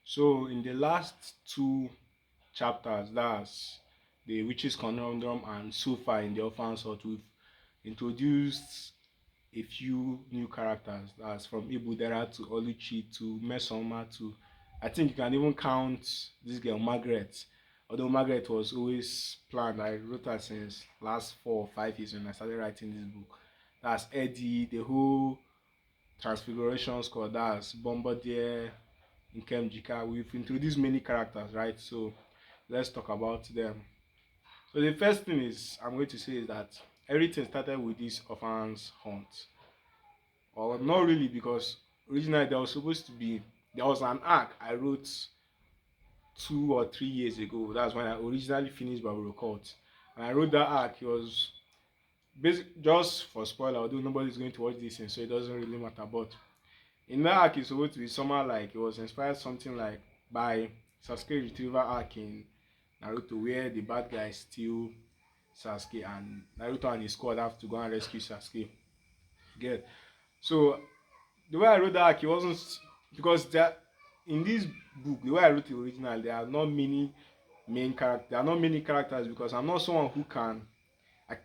So in the last two chapters, that's the Witch's Conundrum and so far in the Orphan's Hut, we've introduced a few new characters. That's from Ibudera to Oluchi to Mesoma to, I think you can even count this girl Margaret. Although Margaret was always planned, I wrote her since last 4 or 5 years when I started writing this book. That's Eddie, the whole Transfiguration Squad, that's Bombardier, Nkem Jika. We've introduced many characters, right? So let's talk about them. So the first thing is I'm going to say is that everything started with this orphans hunt. Or not really, because originally there was supposed to be, there was an arc I wrote 2 or 3 years ago. That's when I originally finished Bible Cult. And I wrote that arc. It was basic, just for spoiler, although nobody's going to watch this thing, so it doesn't really matter. But in that arc, it's supposed to be somehow like it was inspired something like by Sasuke Retriever arc in Naruto, where the bad guys steal Sasuke and Naruto and his squad have to go and rescue Sasuke. Get so the way I wrote that arc, it wasn't because there in this book, the way I wrote it originally, there are not many main characters. There are not many characters because I'm not someone who can.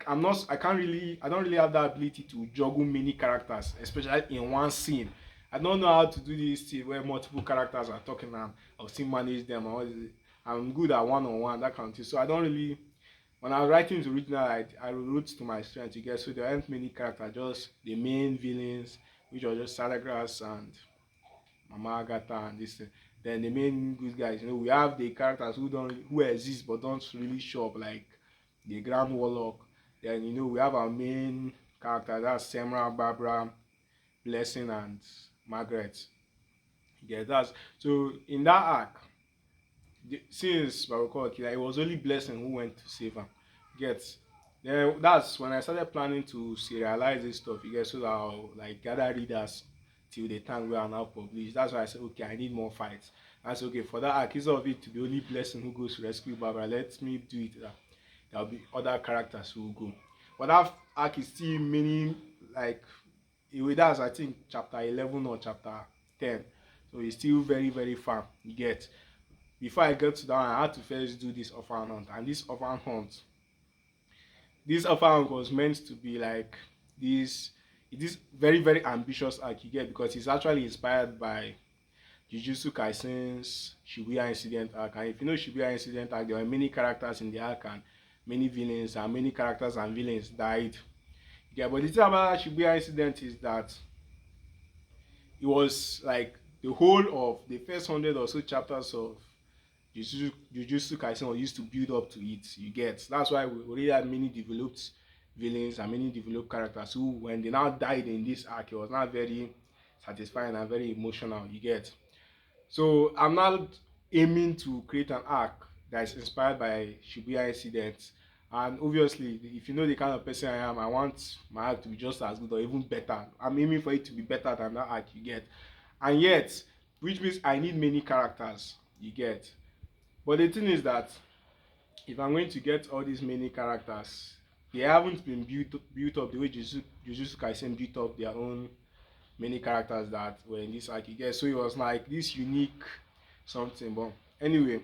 I'm not. I can't really. I don't really have that ability to juggle many characters, especially in one scene. I don't know how to do this thing where multiple characters are talking and I'll still manage them. And all this. I'm good at one on one, that kind of thing. So I don't really. When I was writing the original, I wrote to my strength to get. So there aren't many characters, just the main villains, which are just Sadagras and Mama Agatha and this thing. Then the main good guys, we have the characters who exist but don't really show up, like the Grand Warlock. Then we have our main characters, that's Semra, Barbara, Blessing, and Margaret. Yeah, that's so in that arc. Since Baruch, it was only Blessing who went to save her. Get then that's when I started planning to serialize this stuff. You get so that I'll like gather readers till the time we are now published. That's why I said okay, I need more fights. That's okay for that arc. Instead of it to be only Blessing who goes to rescue Barbara, let me do it. There'll be other characters who will go. But that arc is still meaning like that's I think chapter 11 or chapter 10. So it's still very far. You get before I get to that one, I had to first do this orphan hunt. And this orphan hunt was meant to be like this. It is very ambitious arc you get because it's actually inspired by Jujutsu Kaisen's Shibuya Incident arc. And if you know Shibuya Incident arc, there were many characters in the arc and many villains, and many characters and villains died. Yeah, but the thing about Shibuya Incident is that it was like the whole of the first 100 or so chapters of Jujutsu Kaisen was used to build up to it. You get that's why we already had many developed villains and many developed characters who, when they now died in this arc, it was not very satisfying and very emotional. You get so I'm not aiming to create an arc that is inspired by Shibuya incidents. And obviously, if you know the kind of person I am, I want my arc to be just as good or even better. I'm aiming for it to be better than that arc you get. And yet, which means I need many characters you get. But the thing is that if I'm going to get all these many characters, they haven't been built up the way Jujutsu Kaisen built up their own many characters that were in this arc. You get so it was like this unique something. But anyway,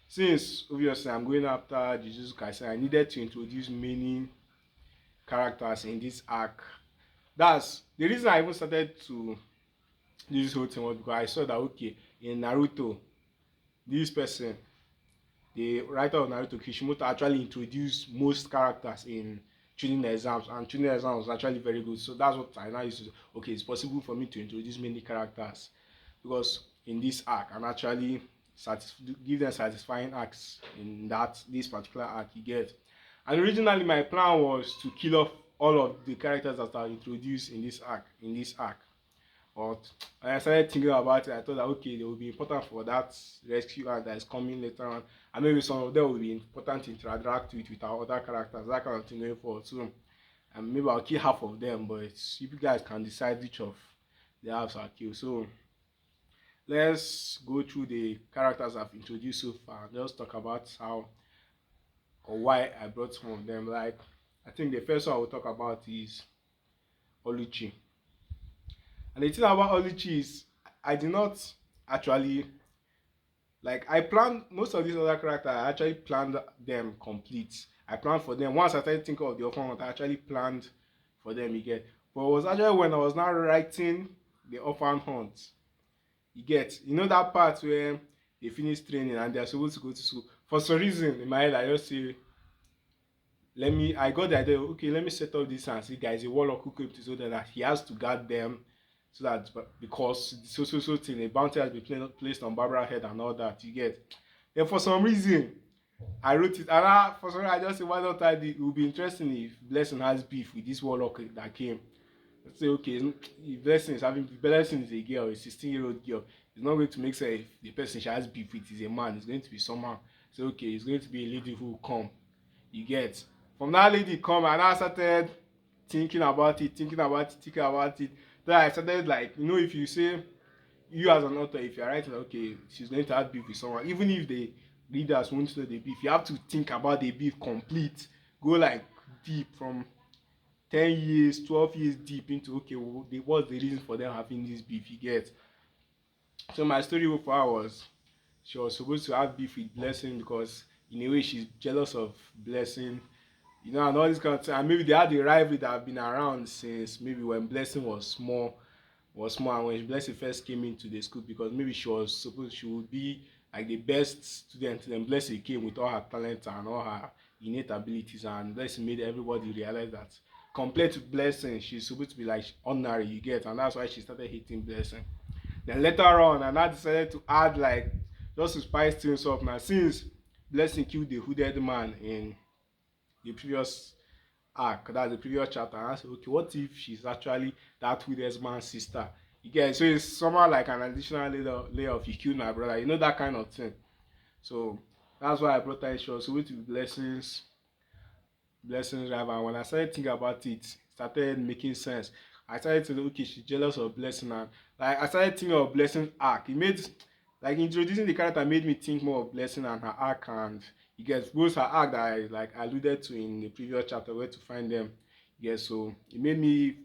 since obviously I'm going after Jujutsu Kaisen, I needed to introduce many characters in this arc. That's the reason I even started to do this whole thing was because I saw that okay, in Naruto, this person, the writer of Naruto, Kishimoto, actually introduced most characters in tuning exams, and tuning exams was actually very good. So that's what I now used to do. Okay, it's possible for me to introduce many characters because in this arc and actually give them satisfying arcs in this particular arc you get. And originally my plan was to kill off all of the characters that are introduced in this arc. But when I started thinking about it, I thought that okay, they will be important for that rescue arc that is coming later on, and maybe some of them will be important to interact with our other characters, that kind of thing going forward. So, and maybe I'll kill half of them, but you guys can decide which of the halves I'll kill. So let's go through the characters I've introduced so far and just talk about how or why I brought some of them. Like, I think the first one I will talk about is Oluchi. And the thing about Oluchi is I did not actually Like I planned most of these other characters. I actually planned them complete. I planned for them. Once I started thinking of the Orphan Hunt, I actually planned for them. You get. But it was actually when I was now writing the Orphan Hunt. You get. You know that part where they finish training and they are supposed to go to school. For some reason in my head, I just say, let me. I got the idea. Okay, let me set up this and see, guys, a warlock who came to so that he has to guard them, so that because so thing, a bounty has been placed on Barbara's head and all that. You get. Then for some reason, I wrote it, and for some reason I just say, why don't I? It would be interesting if Blessing has beef with this warlock that came. Let's say, okay, if Blessing is a girl, a 16-year-old girl, it's not going to make sense if the person she has beef with is a man. It's going to be somehow. So okay, it's going to be a lady who will come. You get. From that lady come, and I started thinking about it, thinking about it. Then I started, like, if you say, you as an author, if you're writing, okay, she's going to have beef with someone, even if the readers won't know the beef, you have to think about the beef complete. Go like deep, from 10 years, 12 years deep into, okay, what's the reason for them having this beef, you get. So my story for her was, she was supposed to have beef with Blessing because in a way she's jealous of Blessing, and all this kind of thing. And maybe they had a rivalry that have been around since maybe when Blessing was small, and when Blessing first came into the school, because maybe she would be like the best student. Then Blessing came with all her talent and all her innate abilities, and Blessing made everybody realize that compared to Blessing, she's supposed to be like ordinary, you get. And that's why she started hating Blessing. Then later on, and I decided to add, like, just to spice things up. Now, since Blessing killed the hooded man in the previous arc, that's the previous chapter, and I said, okay, what if she's actually that hooded man's sister? You get. So it's somehow like an additional layer of, you killed my brother, that kind of thing. So that's why I brought that issue. So with Blessings rival. And when I started thinking about it, it started making sense. I started to, okay, she's jealous of Blessing, and like I started thinking of Blessing's arc. It made, like, introducing the character made me think more of Blessing and her arc, and you get both her arc that I like alluded to in the previous chapter, where to find them. Yeah, so it made me,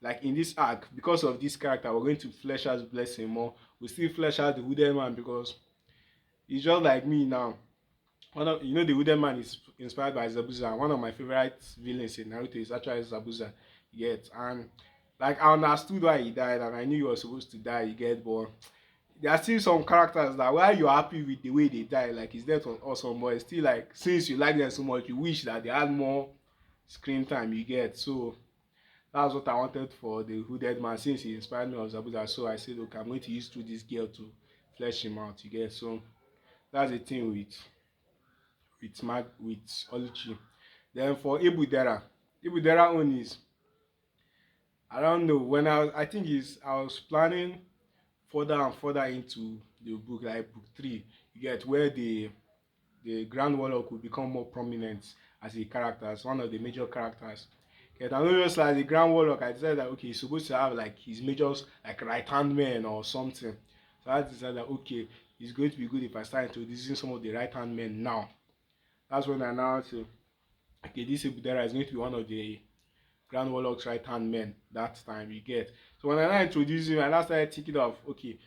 like, in this arc, because of this character, we're going to flesh out Blessing more. We still flesh out the Wooden Man, because it's just like me now. The Wooden Man is inspired by Zabuza. One of my favorite villains in Naruto is actually Zabuza. Yet, and like, I understood why he died, and I knew he was supposed to die. You get, but there are still some characters that, while you're happy with the way they die, like his death was awesome, but it's still like, since you like them so much, you wish that they had more screen time. You get. So that's what I wanted for the Hooded Man, since he inspired me of Zabuza. So I said, okay, I'm going to use through this girl to flesh him out. You get. So that's the thing with Oluchi. Then for Ibudera own is, I don't know, when I think is I was planning further and further into the book, like book 3, you get, where the Grand Warlock will become more prominent as a character, as one of the major characters. Okay, I know, just like the Grand Warlock, I decided that, okay, he's supposed to have like his majors, like right hand men or something. So I decided that, okay, it's going to be good if I start introducing some of the right hand men now. That's when I now say, okay, this Ibudera is going to be one of the Grand Warlock's right hand men that time, you get. So when I now introduced him, I now started thinking of, okay,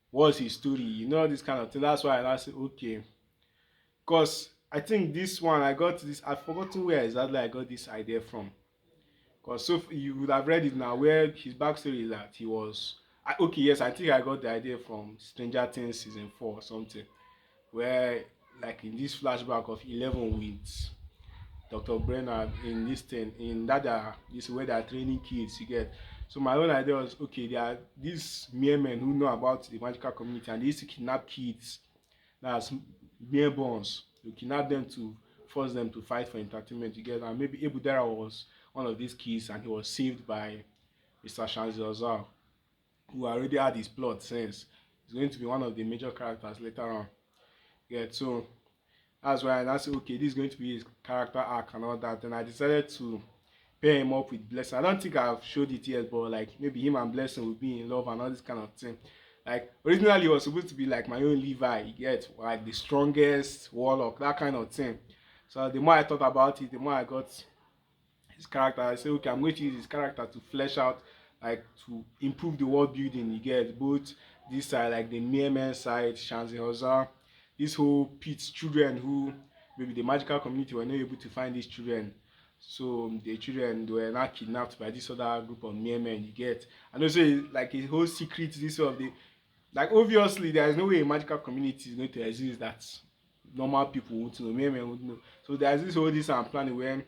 what's his story? This kind of thing. That's why I now said, okay. Because I think this one, I've forgotten where exactly I got this idea from. Because so you would have read it now, where his backstory is that he was. Okay, yes, I think I got the idea from Stranger Things season 4 or something, where, like, in this flashback of 11 with Dr. Brenner in this thing, in that this way they are training kids, you get. So my own idea was, okay, there are these mere men who know about the magical community, and they used to kidnap kids, that's mere bones. You kidnap them to force them to fight for entertainment, you get. And maybe Ibudera was one of these kids, and he was saved by Mr. Shanzi, who already had his plot since. He's going to be one of the major characters later on. Yeah, so that's why I said, okay, this is going to be his character arc and all that. And I decided to pair him up with Blessing. I don't think I've showed it yet, but like maybe him and Blessing will be in love and all this kind of thing. Like, originally he was supposed to be like my own Levi, you get, like the strongest warlock, that kind of thing. So the more I thought about it, the more I got his character. I said, okay, I'm going to use his character to flesh out, like, to improve the world building, you get, both this side, like the mere man side, Shanzi Hoza, this whole pits children who maybe the magical community were not able to find these children. So the children they were not kidnapped by this other group of mere men. You get, and also like a whole secret. This of the like obviously there is no way a magical community is going to exist that normal people would know, mere men would know. So there's this whole this and planning where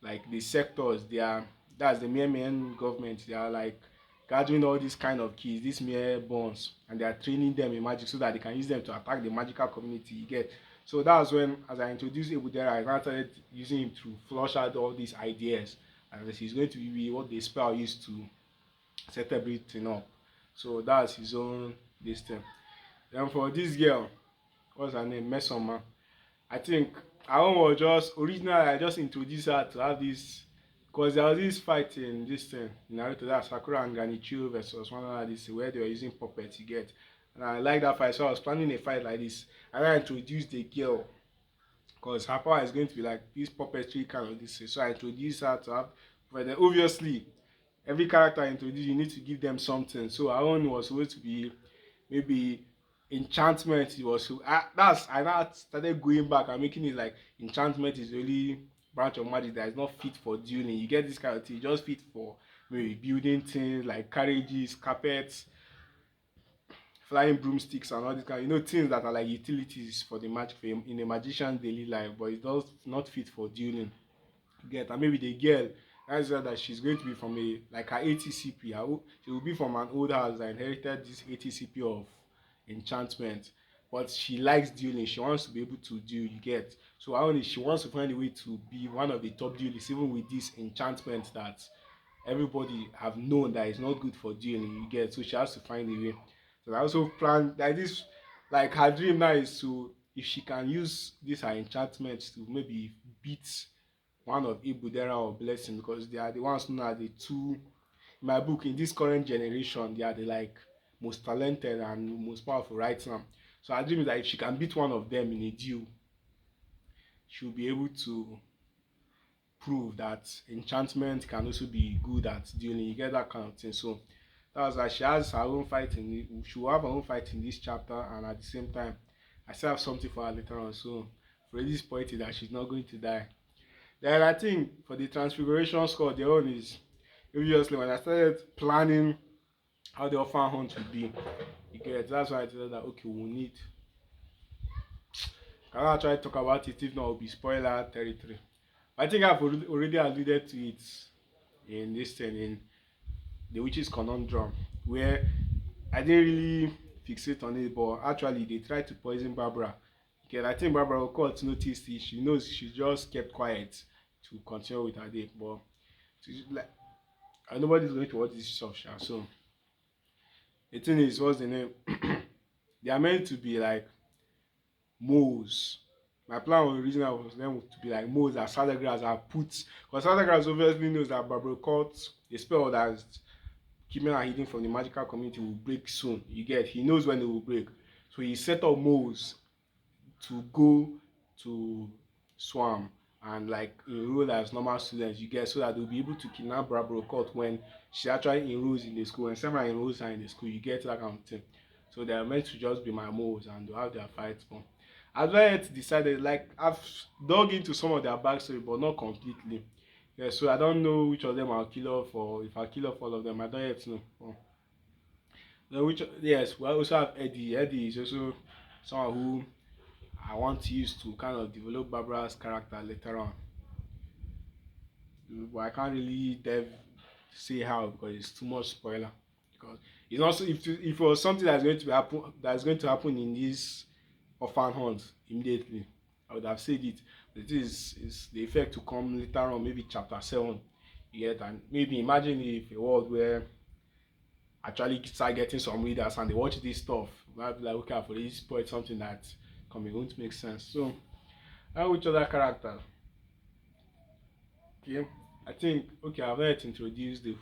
like the sectors they are that's the mere men government they are like gathering all these kind of kids, these mere bonds, and they are training them in magic so that they can use them to attack the magical community. You get. So that's when, as I introduced Ebudera, I now started using him to flush out all these ideas, and he's going to be what the spell used to set everything up. So that's his own this thing. Then for this girl, what's her name? Mesoma. I think I was just originally I just introduced her to have this because there was this fight in this thing in Naruto that Sakura and Ganichiro versus one another this where they were using puppets you get. And I like that fight, so I was planning a fight like this. And I introduced the girl because her power is going to be like this puppetry kind of this. So I introduced her to have, but then obviously every character I introduce you need to give them something. So our own was supposed to be maybe enchantment. It was so that's I now started going back and making it like enchantment is really branch of magic that is not fit for dueling. You get this kind of thing, just fit for maybe building things like carriages, carpets, flying broomsticks and all this kind of, things that are like utilities for the magic in a magician's daily life, but it does not fit for dueling. You get, and maybe the girl that's that she's going to be from a like her ATCP. She will be from an old house that inherited this ATCP of enchantment, but she likes dueling. She wants to be able to duel. You get, so only she wants to find a way to be one of the top duelists, even with this enchantment that everybody have known that is not good for dueling. You get, so she has to find a way. So I also plan like this, like her dream now is to if she can use this her enchantment to maybe beat one of Ibudera or Blessing because they are the ones who are the two in my book in this current generation. They are the like most talented and most powerful right now. So I dream that if she can beat one of them in a duel, she'll be able to prove that enchantment can also be good at dueling. You get that kind of thing. So that was like she has her own fight in she will have her own fight in this chapter, and at the same time, I still have something for her later on. So for this point is that she's not going to die. Then I think for the transfiguration score, the one is obviously when I started planning how the orphan hunt would be, you get, that's why I said that okay, we'll need. I'll try to talk about it, if not, it'll be spoiler territory. I think I've already alluded to it in this thing in the Witch's Conundrum, where I didn't really fixate on it, but actually they tried to poison Barbara. Okay, I think Barbara Court noticed it. She knows she just kept quiet to continue with her day, but like nobody's going to watch this stuff, so the thing is, what's the name? They are meant to be like moles. My plan originally was them to be like moles that Sadagras are put, because Sadagras obviously knows that Barbara Court, the spell that is keeping her hidden from the magical community, will break soon. You get, he knows when it will break, so he set up moles to go to Swarm and like enroll as normal students, you get, so that they'll be able to kidnap Barbara Court when she actually enrolls in the school, and someone enrolls her in the school, you get that kind of thing. So they are meant to just be my moles and they'll have their fights. But I've not yet decided, like I've dug into some of their backstory but not completely. Yeah, so I don't know which of them I'll kill off, or if I kill off all of them, I don't yet know. Then which, yes, we also have Eddie. Eddie is also someone who I want to use to kind of develop Barbara's character later on. But I can't really say how because it's too much spoiler. Because it's also if it was something that's going to happen in this orphan hunt immediately, I would have said it. But it is the effect to come later on, maybe chapter 7. You get, and maybe imagine if a world where actually start getting some readers and they watch this stuff, might be like, okay, I've already spoiled something that going to make sense. So which other character? Okay, I think okay, I've not introduced the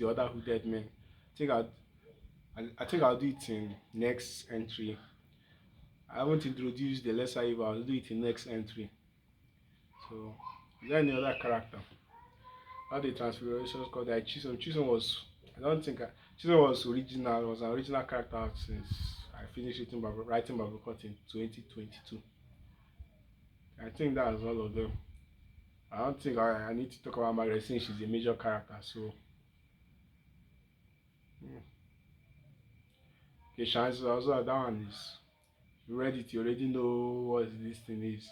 other hooded men. I think I'll do it in next entry. I haven't introduced the lesser evil. I'll do it in next entry. So is there any other character? How the transfigurations called that Chisholm. Chisholm was, I don't think Chisholm was original. Was an original character since I finished writing Babrakot in 2022. I think that's all of them. I don't think I need to talk about Margaret since she's a major character. So, okay, chances also that one is you read it, you already know what this thing is.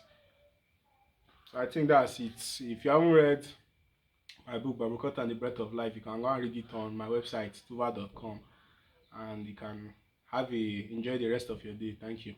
So I think that's it. If you haven't read my book Babrakot and the Breath of Life, you can go and read it on my website tuva.com, and you can enjoy the rest of your day. Thank you.